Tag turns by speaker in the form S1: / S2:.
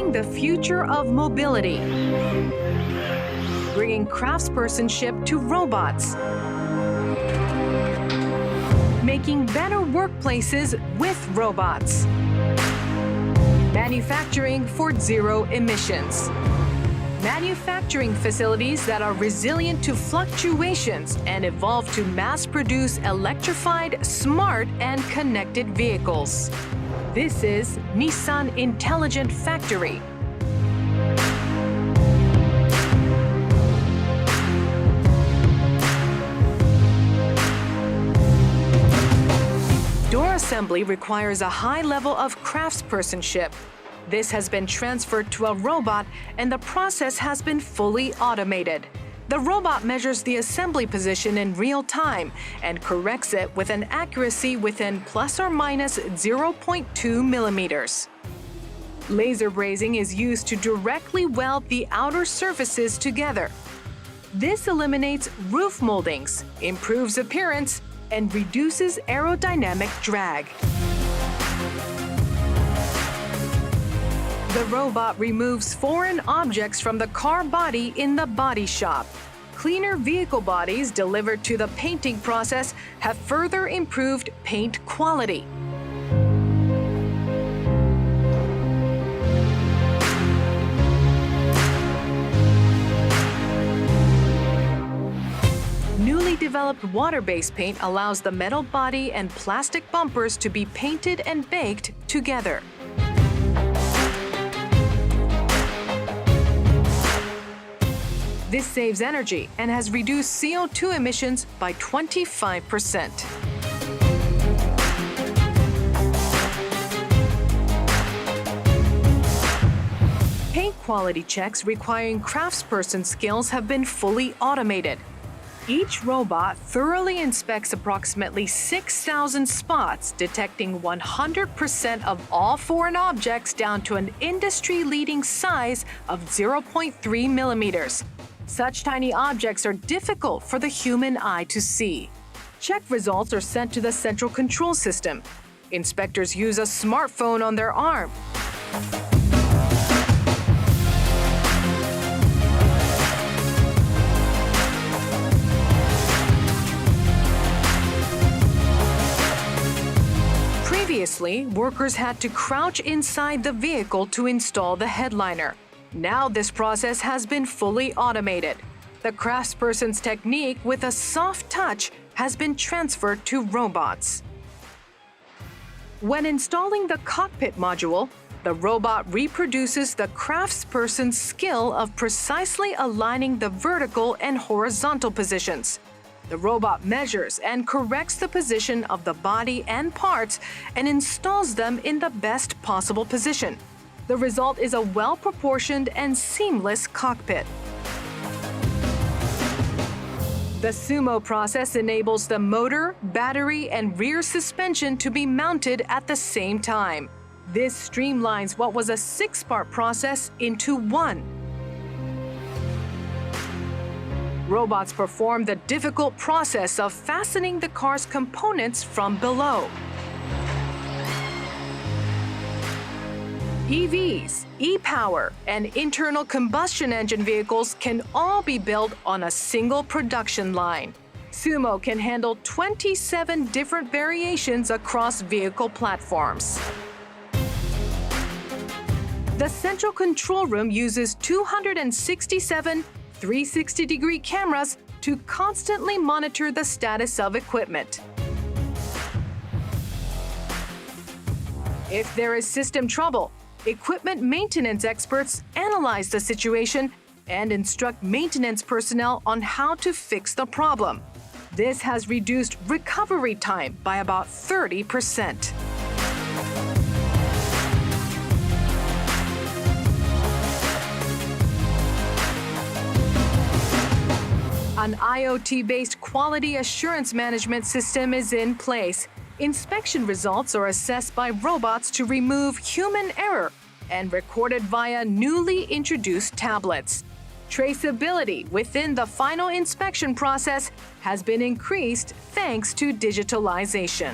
S1: shaping the future of mobility, bringing craftspersonship to robots, making better workplaces with robots, manufacturing for zero emissions, manufacturing facilities that are resilient to fluctuations and evolve to mass-produce electrified, smart, and connected vehicles. This is Nissan Intelligent Factory. Door assembly requires a high level of craftspersonship. This has been transferred to a robot, and the process has been fully automated. The robot measures the assembly position in real time and corrects it with an accuracy within plus or minus 0.2 millimeters. Laser brazing is used to directly weld the outer surfaces together. This eliminates roof moldings, improves appearance, and reduces aerodynamic drag. The robot removes foreign objects from the car body in the body shop. Cleaner vehicle bodies delivered to the painting process have further improved paint quality. Newly developed water-based paint allows the metal body and plastic bumpers to be painted and baked together. This saves energy and has reduced CO2 emissions by 25%. Paint quality checks requiring craftsperson skills have been fully automated. Each robot thoroughly inspects approximately 6,000 spots, detecting 100% of all foreign objects down to an industry-leading size of 0.3 millimeters. Such tiny objects are difficult for the human eye to see. Check results are sent to the central control system. Inspectors use a smartphone on their arm. Previously, workers had to crouch inside the vehicle to install the headliner. Now this process has been fully automated. The craftsperson's technique with a soft touch has been transferred to robots. When installing the cockpit module, the robot reproduces the craftsperson's skill of precisely aligning the vertical and horizontal positions. The robot measures and corrects the position of the body and parts and installs them in the best possible position. The result is a well-proportioned and seamless cockpit. The Sumo process enables the motor, battery, and rear suspension to be mounted at the same time. This streamlines what was a 6-part process into one. Robots perform the difficult process of fastening the car's components from below. EVs, e-power, and internal combustion engine vehicles can all be built on a single production line. Sumo can handle 27 different variations across vehicle platforms. The central control room uses 267 360-degree cameras to constantly monitor the status of equipment. If there is system trouble, equipment maintenance experts analyze the situation and instruct maintenance personnel on how to fix the problem. This has reduced recovery time by about 30%. An IoT-based quality assurance management system is in place. Inspection results are assessed by robots to remove human error and recorded via newly introduced tablets. Traceability within the final inspection process has been increased thanks to digitalization.